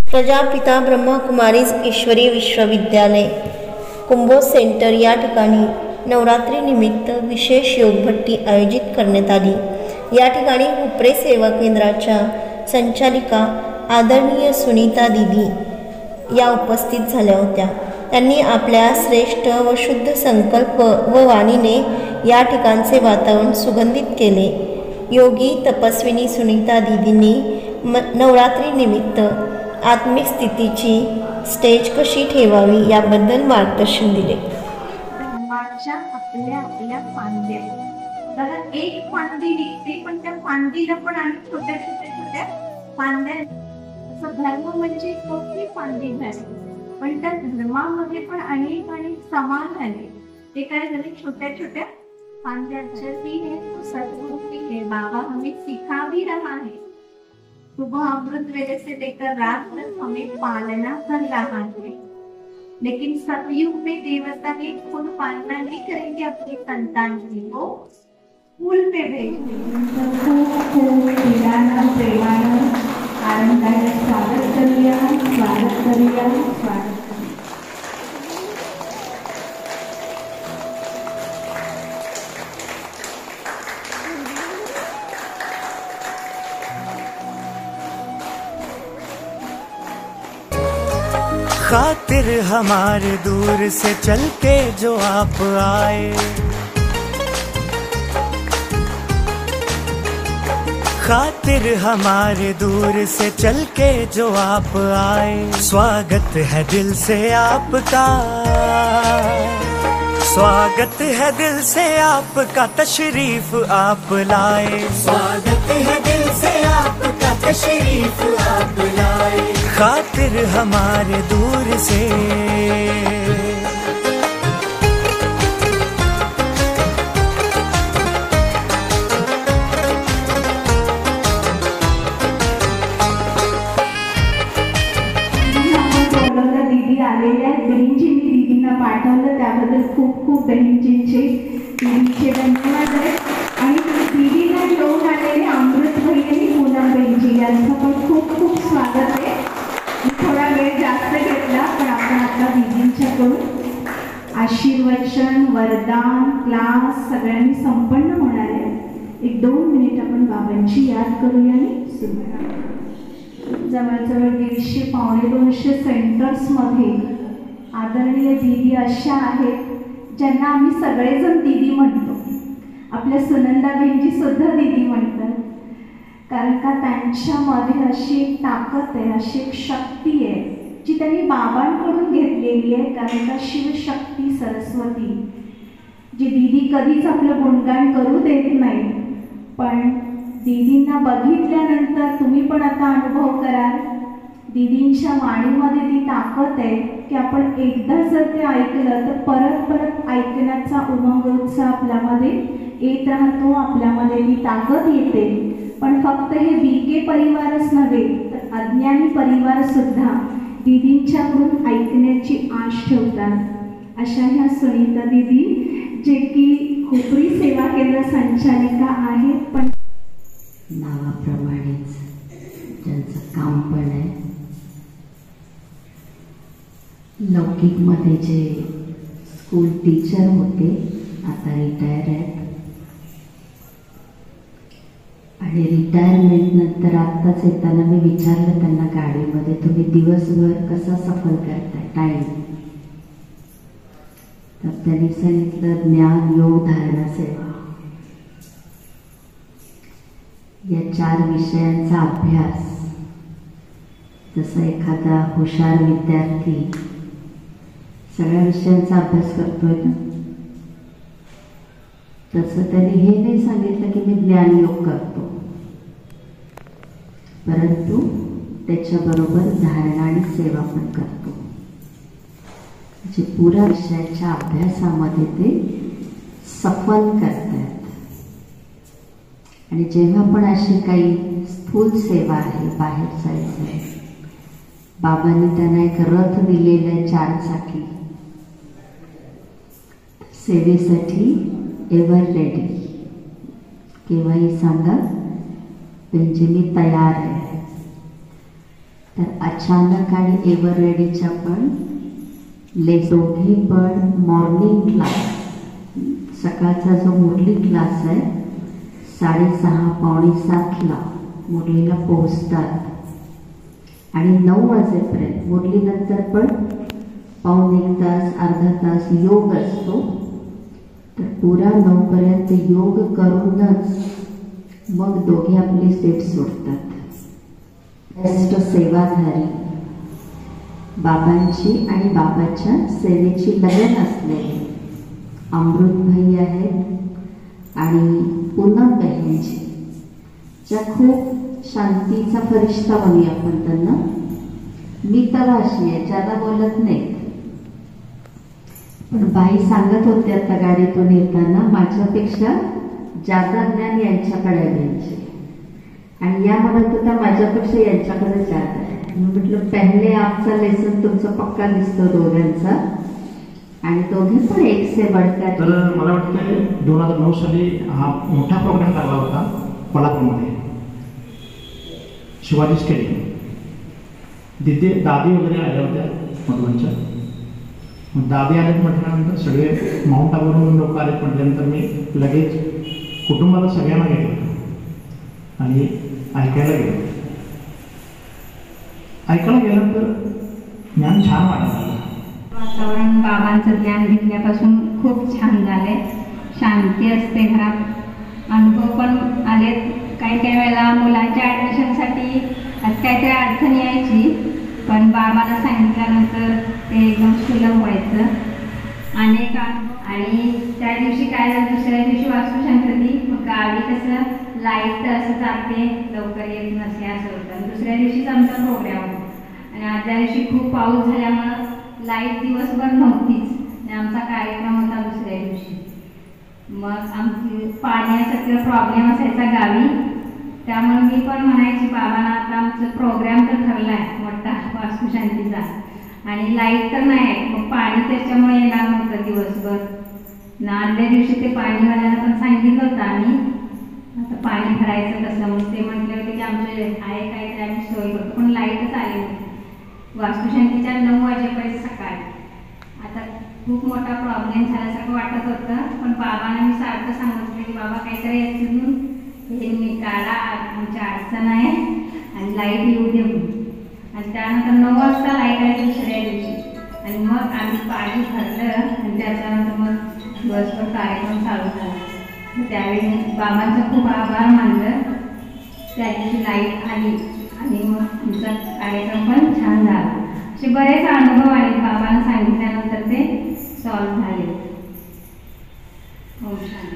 प्रजापिता ब्रह्मकुमारीज ईश्वरी विश्वविद्यालय कुंभोज सेंटर या ठिकाणी नवरात्रीनिमित्त विशेष योगभट्टी आयोजित करण्यात आली। या ठिकाणी हुपरे सेवा केंद्राच्या संचालिका आदरणीय सुनीता दीदी या उपस्थित झाल्या होत्या। त्यांनी आपल्या श्रेष्ठ व शुद्ध संकल्प व वाणीने या ठिकाणचे वातावरण सुगंधित केले। योगी तपस्विनी सुनीता दीदींनी नवरात्रीनिमित्त आत्मिक स्थितीची स्टेज कशी ठेवावी याबद्दल मार्गदर्शन दिले। आपल्या आपल्या फांद्या तर एक फांदी निघते, पण त्या फांदीला पण आणि छोट्या छोट्या छोट्या फांद्या असं धर्म म्हणजे मोठी फांदी झाली, पण त्या धर्मामध्ये पण अनेक समान आले। ते काय झाले, छोट्या छोट्या फांद्याच्या ती है सतगुरु की है बाबा हमें सिखा भी रहा है, सुबह अमृत वेले से लेकर रात तक हमें पालना कर रहा है। लेकिन सतयुग में देवता ने फूल पालना नहीं करेंगे अपनी संतान की, वो फूल पे भेजेंगे। प्रेमानं आनंदाने स्वागत करूया, स्वागत करूया, स्वागत। खातिर हमारे दूर से चल के जो आप आए, खातिर हमारे दूर से चल के जो आप आए, स्वागत है दिल से आपका, स्वागत है दिल से आपका, तशरीफ आप लाए, स्वागत है दिल से आपका, तशरीफ आप लाए, खातिर हमारे दूर से। दीदी आलेल्या आहेत, बहिणजींनी दीदींना पाठवलं त्याबद्दल खूप खूप बहिणजींचे दीदींचे धन्यवाद आहेत। आणि दीदीला घेऊन आलेले अमृत बहीण आणि पूनम बहिणजी यांचं पण खूप खूप स्वागत आहे। थोडा वेळ जास्त घेतला, पण आपण आता दीदींच्याकडून आशीर्वचन वरदान क्लास सगळ्यांनी संपन्न होणार आहे। 1-2 मिनिट आपण बाबांची याद करूया आणि सुरू। जवळजवळ 150-200 सेंटर्समध्ये आदरणीय दीदी अशा आहेत ज्यांना आम्ही सगळेजण दीदी म्हणतो। आपल्या सुनंदा बहिणजी सुद्धा दीदी म्हणतात, कारण का त्यांच्यामध्ये अशी एक ताकद आहे, अशी एक शक्ती आहे जी त्यांनी बाबांकडून घेतलेली आहे। कारण का शिवशक्ती सरस्वती जी दीदी कधीच आपलं गुणगान करू देत नाही, पण दीदींना बघितल्यानंतर तुम्ही पण आता अनुभव कराल, दीदींच्या वाणीमध्ये ती ताकद आहे की आपण एकदा जर ते ऐकलं तर परत परत ऐकण्याचा उमंग उत्साह आपल्यामध्ये येत राहतो, आपल्यामध्ये ती ताकद येते। पण फक्त हे बीके परिवारच नव्हे तर अज्ञानी परिवार सुद्धा दीदींच्याकडून ऐकण्याची आश ठेवतात। अशा ह्या सुनीता दीदी जे की हुपरी सेवा केंद्र संचालिका आहेत, पण नावाप्रमाणेच ज्यांचं काम पण आहे, लौकिकमध्ये जे स्कूल टीचर होते आता रिटायर आहेत, आणि रिटायरमेंट नंतर आत्ताच येताना मी विचारलं त्यांना गाडीमध्ये, तुम्ही दिवसभर कसा सफल करताय टाईम? तर त्यांनी सांगितलं ज्ञान योग धारणा सेवा या 4 विषयांचा अभ्यास। जसं एखादा हुशार विद्यार्थी सगळ्या विषयांचा अभ्यास करतोय ना, तसं त्यांनी हे नाही सांगितलं की मी ज्ञानयोग करतो, परंतु त्याच्याबरोबर धारणा आणि सेवा पण करतो, म्हणजे पुरा विषयाच्या अभ्यासामध्ये ते सफल करतात। आणि जेव्हा पण अशी काही स्थूल सेवा आहे, बाहेर जायचं आहे, बाबांनी त्यांना एक रथ दिलेला आहे 4 चाकी, सेवेसाठी एव्हर रेडी, केव्हाही सांगा म्हणजे मी तयार आहे। तर अचानक आणि एव्हर रेडीच्या पण दोघे पण मॉर्निंग क्लास, सकाळचा जो मुरली क्लास आहे 6:30 पावणे 7ला मुरलीला पोहोचतात आणि 9 वाजेपर्यंत मुरलीनंतर पण पाऊण 1 तास अर्धा तास योग असतो. तर पुरा 9 पर्यंत योग करूनच मग दोघे आपली सीट सोडतात. बेस्ट सेवाधारी, बाबांची आणि बाबाच्या सेवेची लगन असलेले अमृतभाई आहेत आणि पूनम बहिणीची, ज्या खूप शांतीचा फरिश्ता म्हणूया आपण त्यांना. मी तर अशी आहे ज्याला बोलत नाही, पण बाई सांगत होते आता गाडीतून येताना माझ्यापेक्षा जादा ज्ञान यांच्याकडे द्यायचे, आणि या म्हणत होता माझ्यापेक्षा यांच्याकडे जादा आहे. मी म्हटलं पहिले आजचा लेसन तुमचा पक्का दिसतो दोघांचा, आणि दोघे पण एक से बढकर. तर मला वाटतं 2009 साली हा मोठा प्रोग्राम लागला होता कोल्हापूरमध्ये, शिवाजी स्टेडियम. तिथे दादी वगैरे आल्या होत्या मधुबनच्या. मग दादी आलेत म्हटल्यानंतर सगळे माउंट आबूवरून लोक आलेत म्हटल्यानंतर मी लगेच कुटुंबाला सगळ्यांना घेतलं आणि ऐकायला गेलो. ऐकायला गेल्यानंतर ज्ञान छान वाटलं. वातावरण बाबांचं ज्ञान घेतल्यापासून खूप छान झाले. शांती असते घरात. अनुभव पण आलेत. काही काही वेळेला मुलांच्या ॲडमिशनसाठी काहीतरी अडचण यायची, पण बाबाला सांगितल्यानंतर ते एकदम सुलभ व्हायचं. अनेक आणि त्या दिवशी काय झालं, दुसऱ्या दिवशी वास्तुशांती. मग गावी कसं लाईट असं जाते, लवकर येत नसे असं होतं. दुसऱ्या दिवशीच आमचा प्रोग्राम होता आणि आदल्या दिवशी खूप पाऊस झाल्यामुळं लाईट दिवसभर नव्हतीच आणि आमचा कार्यक्रम होता दुसऱ्या दिवशी. मग आमची पाण्याचा किंवा प्रॉब्लेम असायचा गावी, त्यामुळे मी पण म्हणायची बाबांना आता आमचं प्रोग्राम तर ठरला आहे मोठा वास्तुशांतीचा आणि लाईट तर नाही आहे, मग पाणी त्याच्यामुळे येणार नव्हतं दिवसभर ना. आदल्या दिवशी ते पाणीवाल्याला पण सांगितलं होतं आम्ही आता पाणी भरायचं कसं. मग ते म्हटले होते की आमचं आहे काहीतरी आम्ही सोय करतो, पण लाईटच आली नाही. वास्तुशांतीच्या 9 वाजेपर्यंत सकाळी. आता खूप मोठा प्रॉब्लेम झाल्यासारखं वाटत होतं, पण बाबांना मी सारखं सांगितलं की बाबा काहीतरी याच्यातून हे मी काढा, आमची अडचण आहे आणि लाईट येऊ दे म्हणून. आणि त्यानंतर 9 वाजता लाईट आली दुसऱ्या दिवशी आणि मग आम्ही पाणी भरलं आणि त्याच्यानंतर मग दिवसभर कार्यक्रम चालू झाला. त्यावेळी बाबांचं खूप आभार मानलं. त्या दिवशी लाईट आली आणि मग आमचा कार्यक्रम पण छान झाला. असे बरेच अनुभव आले, बाबांना सांगितल्यानंतर ते सॉल्व्ह झाले. हो छान.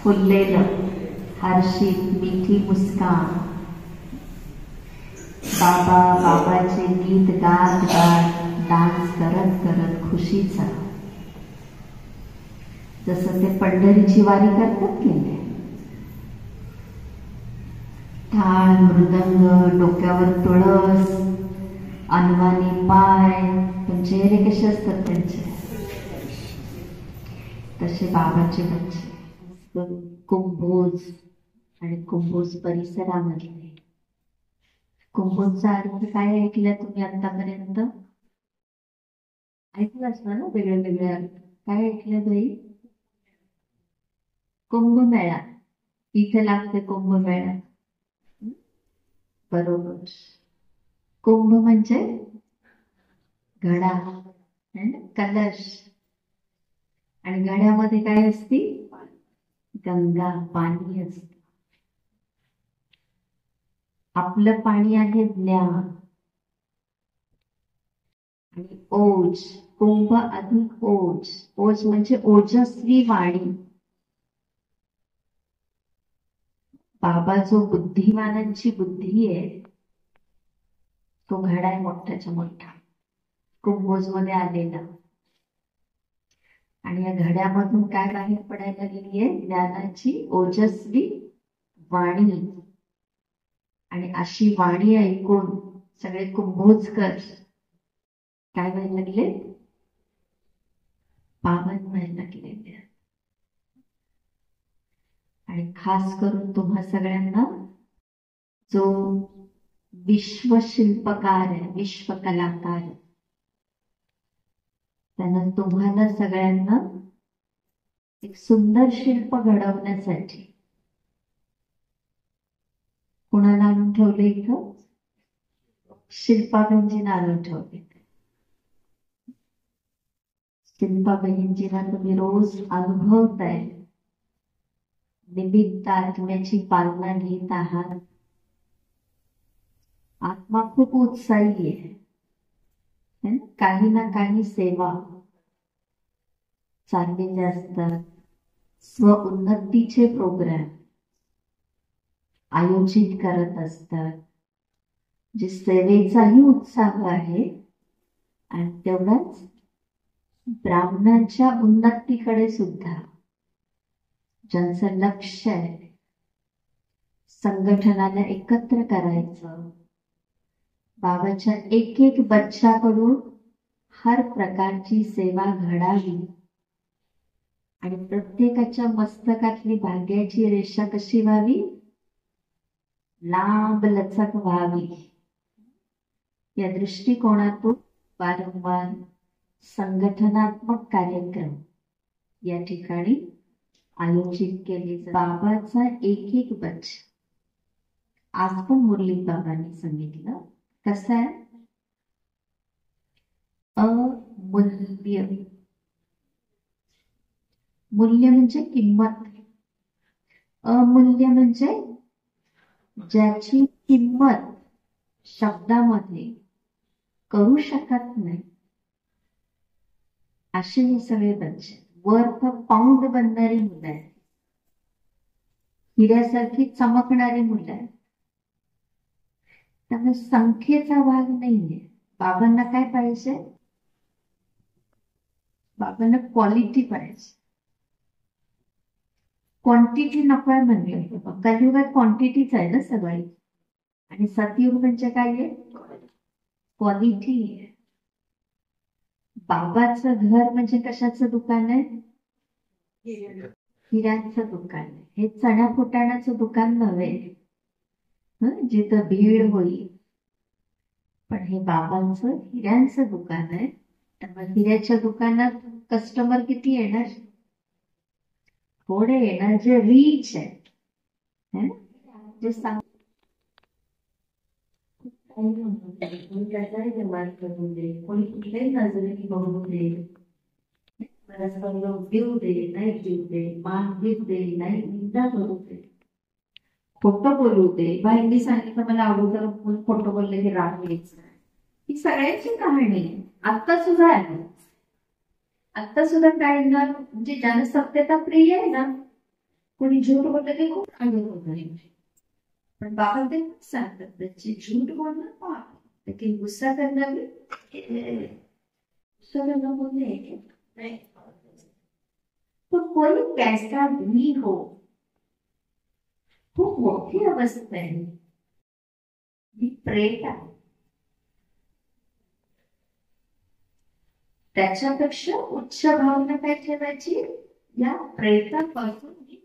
फुललेलं हर्षित मिठी मुस्कान. बाबा बाबाचे गीत गात गात डान्स करत करत खुशीचा, जसं ते पंढरीची वारी करतात की नाही. टाळ मृदंग, डोक्यावर तुळस, अनवानी पाय, पण चेहरे कसे असतात त्यांचे, तसे बाबाचे बच्चे. कुंभोज आणि कुंभोज परिसरामधले. कुंभोजचा अर्थ काय ऐकलं तुम्ही आतापर्यंत? ऐकलं असणार ना वेगळे वेगळे अर्थ. काय ऐकलं बाई? कुंभमेळा. इथे लागते कुंभमेळा. बरोबर. कुंभ म्हणजे घडा, कलश, आणि घड्यामध्ये काय असती? गंगा, पाणी असत. आपलं पाणी आहे ज्ञान. आणि ओज, कुंभ अधिक ओज, ओज म्हणजे ओजस्वी वाणी. बाबा जो बुद्धिमानांची बुद्धी आहे तो घडा आहे मोठ्याच्या मोठा कुंभोज मध्ये आलेला. आणि या घड्यामधून काय बाहेर पडायला गेलीये? ज्ञानाची ओजस्वी वाणी. आणि अशी वाणी ऐकून सगळे कुंभोजकर काय व्हायला लागले? पावन व्हायला लागलेले. आणि खास करून तुम्हा सगळ्यांना जो विश्वशिल्पकार आहे, विश्व कलाकार आहे, त्यानं तुम्हाला सगळ्यांना एक सुंदर शिल्प घडवण्यासाठी कुणाला आणून ठेवले इथं? शिल्पा बहिणजींना आणून ठेवले. शिल्पा बहिणजींना तुम्ही रोज अनुभवताय, निमित्त आत्म्याची पालना घेत आहात. आत्मा खूप उत्साही आहे. काही ना काही सेवा चाललेले असतात. स्व उन्नतीचे प्रोग्राम आयोजित करत असतात, जे सेवेचाही उत्साह आहे आणि तेवढाच ब्राह्मणांच्या उन्नतीकडे सुद्धा ज्यांचं लक्ष आहे. संघटनाला एकत्र करायचं, बाबाच्या एक एक बच्चाकडून हर प्रकारची सेवा घडावी आणि प्रत्येकाच्या मस्तकातली भाग्याची रेषा कशी व्हावी? लांब लचक व्हावी. या दृष्टिकोनातून वारंवार संघटनात्मक कार्यक्रम या ठिकाणी आयोजित केले. बाबाचा एक एक बच्चा, आज पण मुरली बाबांनी सांगितलं कसं आहे? अमूल्य. मूल्य म्हणजे किंमत, अमूल्य म्हणजे ज्याची किंमत शब्दामध्ये करू शकत नाही, असे हे सगळे बच्चे. वर्थ पाऊंड बनणारी मुलं आहेत, हिऱ्यासारखी चमकणारी मुलं आहेत. त्यामुळे संख्येचा भाग नाहीये. बाबांना काय पाहिजे? बाबांना क्वालिटी पाहिजे, क्वांटिटी नकोय म्हणले. कलियुगात क्वांटिटीच आहे ना सगळी, आणि सतयुग म्हणजे काय आहे? क्वालिटी आहे. बाबाचं घर म्हणजे कशाचं दुकान आहे? हिऱ्यांचं दुकान आहे. हे चण्या फुटाण्याचं दुकान नव्हे जिथं भीड होईल, पण हे बाबांचं हिऱ्यांचं दुकान आहे. त्यामुळे हिऱ्याच्या दुकानात कस्टमर किती येणार? थोडे येणार, जे रीच आहे, जे सांग करून दे, कोणी कुठल्याही नजरेने बघू दे, देऊ दे नाही देऊ दे, मान देऊ दे नाही निंदा करू दे, खोटं बोलू दे. बाईंनी सांगितलं मला अगोदर खोटं बोलले की राग यायचं. ही सगळ्यांची कहाणी आहे. आत्ता सुद्धा आहे. आत्ता सुद्धा काय म्हणजे ज्याला सत्यता प्रिय आहे ना, कोणी झूट बोललं की खूप आनंद होणार. पण बाबा ते सांगतात त्याची झूट बोलणं पाप, लेकिन गुस्सा करना भी गुस्सा करना बोलने नहीं. तो कोई कैसा भी हो, खूप मोठी अवस्था आहे ही प्रेत आहे. त्याच्यापेक्षा उच्च भावना काय ठेवायची? या प्रेतापासून ही